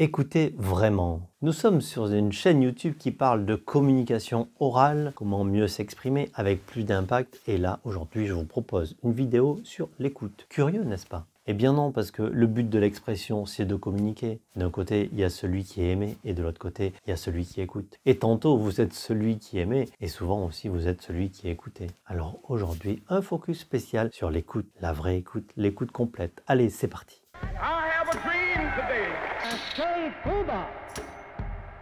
Écoutez vraiment. Nous sommes sur une chaîne YouTube qui parle de communication orale, comment mieux s'exprimer avec plus d'impact. Et là, aujourd'hui, je vous propose une vidéo sur l'écoute. Curieux, n'est-ce pas? Eh bien non, parce que le but de l'expression, c'est de communiquer. D'un côté, il y a celui qui est aimé, et de l'autre côté, il y a celui qui écoute. Et tantôt, vous êtes celui qui est aimé, et souvent aussi, vous êtes celui qui est écouté. Alors aujourd'hui, un focus spécial sur l'écoute, la vraie écoute, l'écoute complète. Allez, c'est parti. I have a dream today. Un seul combat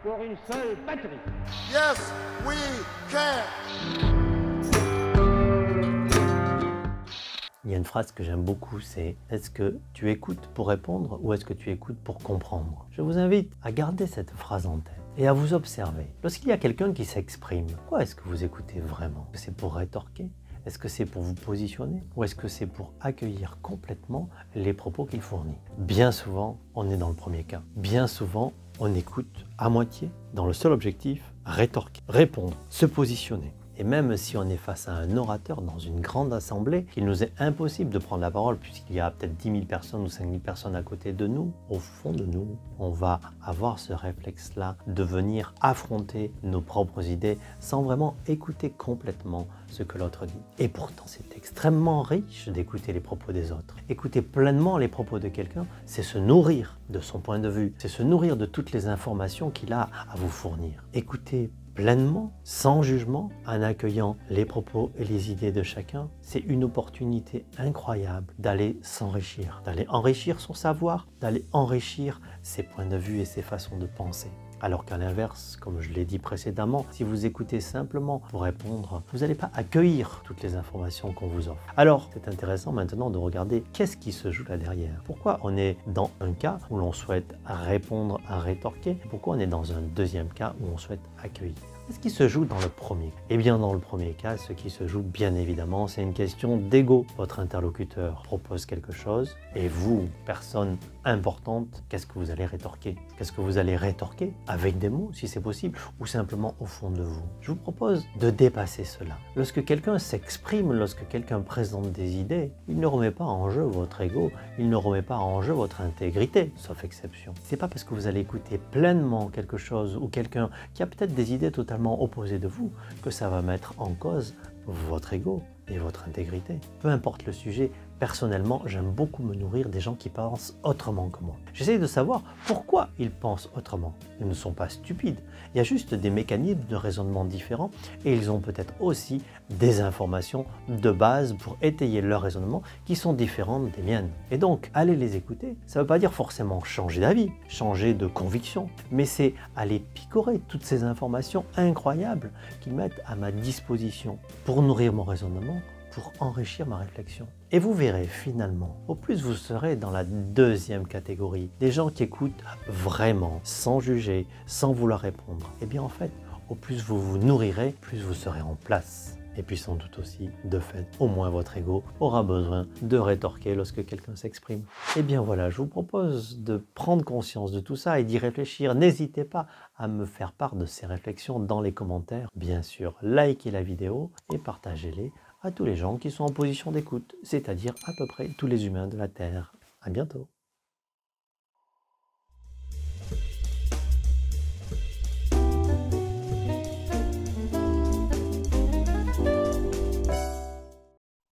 pour une seule patrie. Yes, we can. Il y a une phrase que j'aime beaucoup, c'est « Est-ce que tu écoutes pour répondre ou est-ce que tu écoutes pour comprendre ?» Je vous invite à garder cette phrase en tête et à vous observer. Lorsqu'il y a quelqu'un qui s'exprime, pourquoi est-ce que vous écoutez vraiment? Est-ce que c'est pour rétorquer? Est-ce que c'est pour vous positionner ou est-ce que c'est pour accueillir complètement les propos qu'il fournit? Bien souvent, on est dans le premier cas. Bien souvent, on écoute à moitié dans le seul objectif, rétorquer, répondre, se positionner. Et même si on est face à un orateur dans une grande assemblée, qu'il nous est impossible de prendre la parole puisqu'il y a peut-être 10 000 personnes ou 5 000 personnes à côté de nous, au fond de nous, on va avoir ce réflexe-là de venir affronter nos propres idées sans vraiment écouter complètement ce que l'autre dit. Et pourtant, c'est extrêmement riche d'écouter les propos des autres. Écouter pleinement les propos de quelqu'un, c'est se nourrir de son point de vue, c'est se nourrir de toutes les informations qu'il a à vous fournir. Écouter pleinement, sans jugement, en accueillant les propos et les idées de chacun, c'est une opportunité incroyable d'aller s'enrichir, d'aller enrichir son savoir, d'aller enrichir ses points de vue et ses façons de penser. Alors qu'à l'inverse, comme je l'ai dit précédemment, si vous écoutez simplement pour répondre, vous n'allez pas accueillir toutes les informations qu'on vous offre. Alors, c'est intéressant maintenant de regarder qu'est-ce qui se joue là derrière. Pourquoi on est dans un cas où l'on souhaite répondre à rétorquer? Pourquoi on est dans un deuxième cas où on souhaite accueillir? Qu'est-ce qui se joue dans le premier? Eh bien, dans le premier cas, ce qui se joue, bien évidemment, c'est une question d'ego. Votre interlocuteur propose quelque chose et vous, personne importante, qu'est-ce que vous allez rétorquer? Qu'est-ce que vous allez rétorquer? Avec des mots, si c'est possible, ou simplement au fond de vous. Je vous propose de dépasser cela. Lorsque quelqu'un s'exprime, lorsque quelqu'un présente des idées, il ne remet pas en jeu votre ego, il ne remet pas en jeu votre intégrité, sauf exception. C'est pas parce que vous allez écouter pleinement quelque chose ou quelqu'un qui a peut-être des idées totalement opposées de vous que ça va mettre en cause votre ego et votre intégrité. Peu importe le sujet, personnellement, j'aime beaucoup me nourrir des gens qui pensent autrement que moi. J'essaye de savoir pourquoi ils pensent autrement. Ils ne sont pas stupides. Il y a juste des mécanismes de raisonnement différents et ils ont peut-être aussi des informations de base pour étayer leur raisonnement qui sont différentes des miennes. Et donc, aller les écouter, ça ne veut pas dire forcément changer d'avis, changer de conviction, mais c'est aller picorer toutes ces informations incroyables qu'ils mettent à ma disposition pour nourrir mon raisonnement, pour enrichir ma réflexion. Et vous verrez finalement, au plus vous serez dans la deuxième catégorie, des gens qui écoutent vraiment, sans juger, sans vouloir répondre. Et bien en fait, au plus vous vous nourrirez, plus vous serez en place. Et puis sans doute aussi, de fait, au moins votre ego aura besoin de rétorquer lorsque quelqu'un s'exprime. Et bien voilà, je vous propose de prendre conscience de tout ça et d'y réfléchir. N'hésitez pas à me faire part de ces réflexions dans les commentaires. Bien sûr, likez la vidéo et partagez-les à tous les gens qui sont en position d'écoute, c'est-à-dire à peu près tous les humains de la Terre. À bientôt.